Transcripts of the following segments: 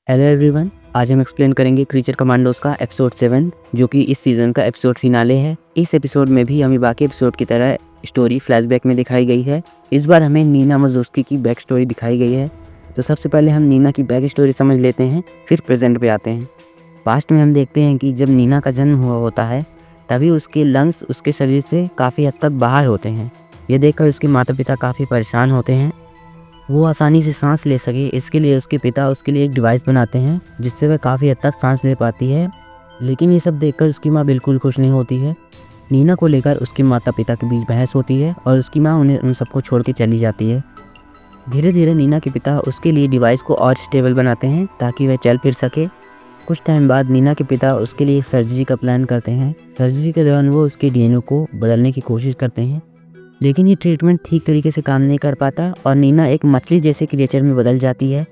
Hello everyone, आज हम explain करेंगे क्रीचर कमांडोज का एपिसोड 7 जो कि इस सीज़न का एपिसोड फिनाले है। इस एपिसोड में भी हमें बाकी एपिसोड की तरह स्टोरी फ्लैशबैक में दिखाई गई है। इस बार हमें नीना मजोस्की की बैक स्टोरी दिखाई गई है। तो सबसे पहले हम नीना की बैक स्टोरी समझ लेते हैं, फिर प्रेजेंट पे आते हैं। पास्ट में हम देखते हैं कि जब नीना का जन्म हुआ होता है तभी उसके लंग्स उसके शरीर से काफ़ी हद तक बाहर होते हैं। ये देखकर उसके माता पिता काफ़ी परेशान होते हैं। वो आसानी से सांस ले सके इसके लिए उसके पिता उसके लिए एक डिवाइस बनाते हैं जिससे वह काफ़ी हद तक सांस ले पाती है। लेकिन ये सब देखकर उसकी माँ बिल्कुल खुश नहीं होती है। नीना को लेकर उसके माता पिता के बीच बहस होती है और उसकी माँ उन्हें उन सबको छोड़ के चली जाती है। धीरे धीरे नीना के पिता उसके लिए डिवाइस को और स्टेबल बनाते हैं ताकि वह चल फिर सके। कुछ टाइम बाद नीना के पिता उसके लिए एक सर्जरी का प्लान करते हैं। सर्जरी के दौरान वो उसके डीएनए को बदलने की कोशिश करते हैं, लेकिन ये ट्रीटमेंट ठीक तरीके से काम नहीं कर पाता और नीना एक मछली जैसे क्रिएचर में बदल जाती है।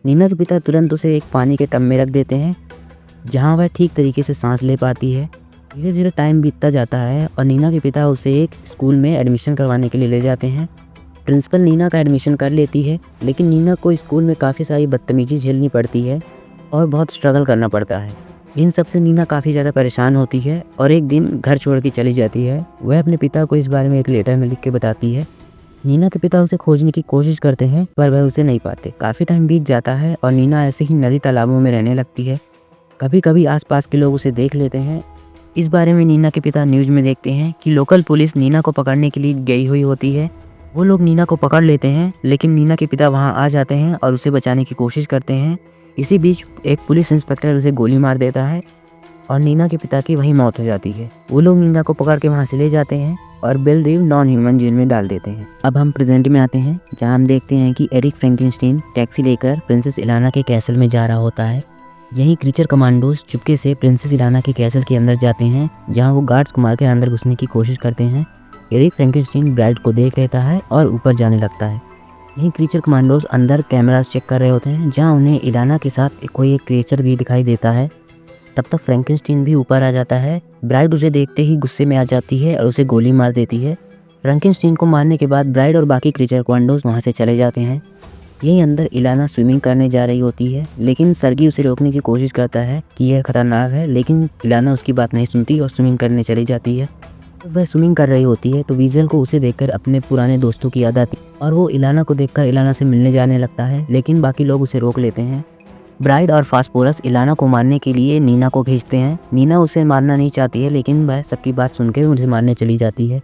नीना के पिता तुरंत उसे एक पानी के टब में रख देते हैं जहां वह ठीक तरीके से सांस ले पाती है। धीरे धीरे टाइम बीतता जाता है और नीना के पिता उसे एक स्कूल में एडमिशन करवाने के लिए ले जाते हैं। प्रिंसिपल नीना का एडमिशन कर लेती है, लेकिन नीना को स्कूल में काफ़ी सारी बदतमीजी झेलनी पड़ती है और बहुत स्ट्रगल करना पड़ता है। इन सब से नीना काफ़ी ज़्यादा परेशान होती है और एक दिन घर छोड़ के चली जाती है। वह अपने पिता को इस बारे में एक लेटर में लिख के बताती है। नीना के पिता उसे खोजने की कोशिश करते हैं पर वह उसे नहीं पाते। काफ़ी टाइम बीत जाता है और नीना ऐसे ही नदी तालाबों में रहने लगती है। कभी कभी आसपास के लोग उसे देख लेते हैं। इस बारे में नीना के पिता न्यूज़ में देखते हैं कि लोकल पुलिस नीना को पकड़ने के लिए गई हुई होती है। वो लोग नीना को पकड़ लेते हैं, लेकिन नीना के पिता वहाँ आ जाते हैं और उसे बचाने की कोशिश करते हैं। इसी बीच एक पुलिस इंस्पेक्टर उसे गोली मार देता है और नीना के पिता की वहीं मौत हो जाती है। वो लोग नीना को पकड़ के वहाँ से ले जाते हैं और बेल रिव नॉन ह्यूमन जेल में डाल देते हैं। अब हम प्रेजेंट में आते हैं जहाँ हम देखते हैं कि एरिक फ्रैंकेनस्टीन टैक्सी लेकर प्रिंसेस इलाना के कैसल में जा रहा होता है। यहीं क्रीचर कमांडोज चुपके से प्रिंसेस इलाना के कैसल के अंदर जाते हैं जहाँ वो गार्ड्स को मार के अंदर घुसने की कोशिश करते हैं। एरिक फ्रैंकेनस्टीन ब्राइड को देख लेता है और ऊपर जाने लगता है। यहीं क्रीचर कमांडोज अंदर कैमरास चेक कर रहे होते हैं जहाँ उन्हें इलाना के साथ कोई एक क्रिएचर भी दिखाई देता है। तब तक फ्रैंकेनस्टीन भी ऊपर आ जाता है। ब्राइड उसे देखते ही गुस्से में आ जाती है और उसे गोली मार देती है। फ्रैंकेनस्टीन को मारने के बाद ब्राइड और बाकी क्रीचर कमांडोज वहाँ से चले जाते हैं। यहीं अंदर इलाना स्विमिंग करने जा रही होती है, लेकिन सर्गी उसे रोकने की कोशिश करता है कि यह खतरनाक है, लेकिन इलाना उसकी बात नहीं सुनती और स्विमिंग करने चली जाती है। वह स्विमिंग कर रही होती है तो वीजल को उसे देखकर अपने पुराने दोस्तों की याद आती है और वो इलाना को देखकर इलाना से मिलने जाने लगता है, लेकिन बाकी लोग उसे रोक लेते हैं। ब्राइड और फास्फोरस इलाना को मारने के लिए नीना को भेजते हैं। नीना उसे मारना नहीं चाहती है, लेकिन वह सबकी बात सुनकर उसे मारने चली जाती है।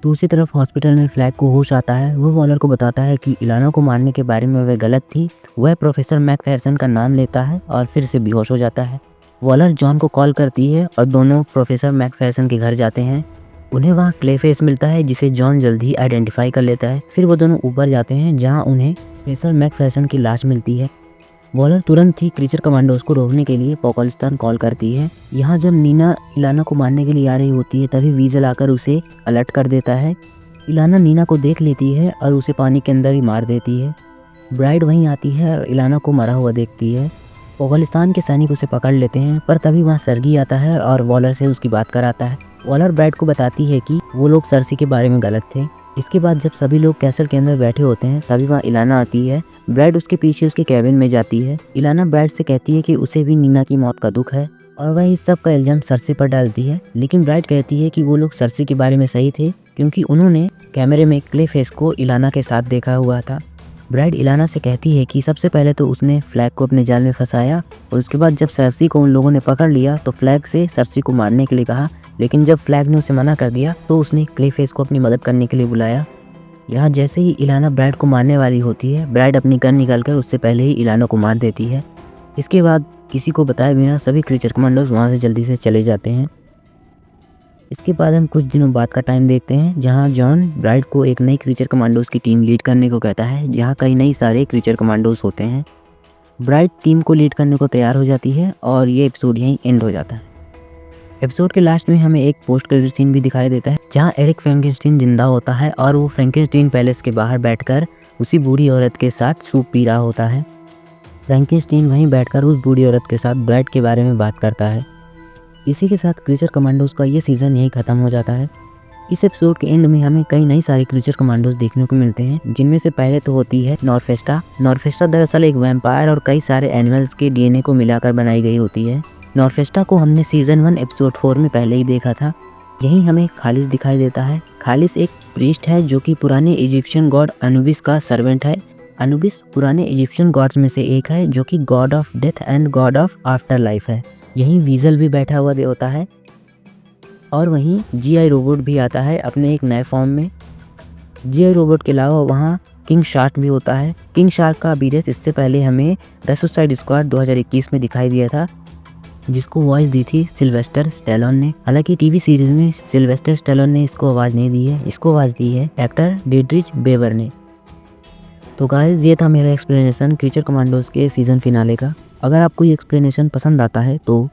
दूसरी तरफ हॉस्पिटल में फ्लैग को होश आता है। वो वॉलर को बताता है कि इलाना को मारने के बारे में वह गलत थी। वह प्रोफेसर मैकफेरसन का नाम लेता है और फिर से बेहोश हो जाता है। वॉलर जॉन को कॉल करती है और दोनों प्रोफेसर मैकफेरसन के घर जाते हैं। उन्हें वहाँ क्लेफेस मिलता है जिसे जॉन जल्द ही आइडेंटिफाई कर लेता है। फिर वो दोनों ऊपर जाते हैं जहाँ उन्हें प्रोफेसर मैकफेरसन की लाश मिलती है। वॉलर तुरंत ही क्रीचर कमांडोज को रोकने के लिए पोकलिस्तान कॉल करती है। यहाँ जब नीना इलाना को मारने के लिए आ रही होती है तभी वीजल आकर उसे अलर्ट कर देता है। इलाना नीना को देख लेती है और उसे पानी के अंदर ही मार देती है। ब्राइड वहीं आती है और इलाना को मरा हुआ देखती है। पोकलिस्तान के सैनिक उसे पकड़ लेते हैं, पर तभी वहाँ सर्गी आता है और वॉलर से उसकी बात कराता है। वॉलर ब्राइड को बताती है कि वो लोग सरसी के बारे में गलत थे। इसके बाद जब सभी लोग कैसल के अंदर बैठे होते हैं तभी वहाँ इलाना आती है। ब्राइड उसके पीछे उसके कैबिन में जाती है। इलाना ब्राइड से कहती है कि उसे भी नीना की मौत का दुख है और वह इस सब का इल्जाम सरसी पर डालती है, लेकिन ब्राइड कहती है कि वो लोग सरसी के बारे में सही थे क्योंकि उन्होंने कैमरे में क्लेफेस को इलाना के साथ देखा हुआ था। ब्राइड इलाना से कहती है कि सबसे पहले तो उसने फ्लैग को अपने जाल में फंसाया और उसके बाद जब सरसी को उन लोगों ने पकड़ लिया तो फ्लैग से सरसी को मारने के लिए कहा, लेकिन जब फ्लैग ने उसे मना कर दिया तो उसने क्लेफेस को अपनी मदद करने के लिए बुलाया। यहाँ जैसे ही इलाना ब्राइड को मारने वाली होती है, ब्राइड अपनी गन निकालकर उससे पहले ही इलाना को मार देती है। इसके बाद किसी को बताए बिना सभी क्रीचर कमांडोज वहाँ से जल्दी से चले जाते हैं। इसके बाद हम कुछ दिनों बाद का टाइम देखते हैं जहाँ जॉन ब्राइड को एक नई क्रीचर कमांडोज की टीम लीड करने को कहता है जहाँ कई नई सारे क्रीचर कमांडोज होते हैं। ब्राइड टीम को लीड करने को तैयार हो जाती है और ये एपिसोड यहीं एंड हो जाता है। एपिसोड के लास्ट में हमें एक पोस्ट क्रेडिट सीन भी दिखाई देता है जहाँ एरिक फ्रैंकेनस्टीन जिंदा होता है और वो फ्रैंकेनस्टीन पैलेस के बाहर बैठकर उसी बूढ़ी औरत के साथ सूप पी रहा होता है। फ्रैंकेनस्टीन वहीं बैठकर उस बूढ़ी औरत के साथ ब्राइड के बारे में बात करता है। इसी के साथ क्रीचर कमांडोज का ये सीज़न यहीं ख़त्म हो जाता है। इस एपिसोड के एंड में हमें कई नई सारी क्रीचर कमांडोज देखने को मिलते हैं, जिनमें से पहले तो होती है नॉर्फेस्टा। नॉर्फेस्टा दरअसल एक वैम्पायर और कई सारे एनिमल्स के डीएनए को मिलाकर बनाई गई होती है। नॉर्फेस्टा को हमने सीजन 1 एपिसोड 4 में पहले ही देखा था। यहीं हमें खालिस दिखाई देता है। खालिस एक प्रीस्ट है जो कि पुराने इजिप्शियन गॉड अनुबिस का सर्वेंट है। अनुबिस पुराने इजिप्शियन गॉड्स में से एक है जो कि God of death and God of after life है। यहीं वीजल भी बैठा हुआ होता है और वहीं जीआई रोबोट भी आता है अपने एक नए फॉर्म में। जीआई रोबोट के अलावा वहाँ किंग शार्क भी होता है। किंग शार्क का अपीयरेंस इससे पहले हमें द सुसाइड स्क्वाड 2021 में दिखाई दिया था, जिसको वॉइस दी थी सिल्वेस्टर स्टैलोन ने। हालांकि टीवी सीरीज में सिल्वेस्टर स्टैलोन ने इसको आवाज़ नहीं दी है, इसको आवाज़ दी है एक्टर डिड्रिच बेवर ने। तो गाइस ये था मेरा एक्सप्लेनेशन क्रीचर कमांडोज के सीज़न फिनाले का। अगर आपको ये एक्सप्लेनेशन पसंद आता है तो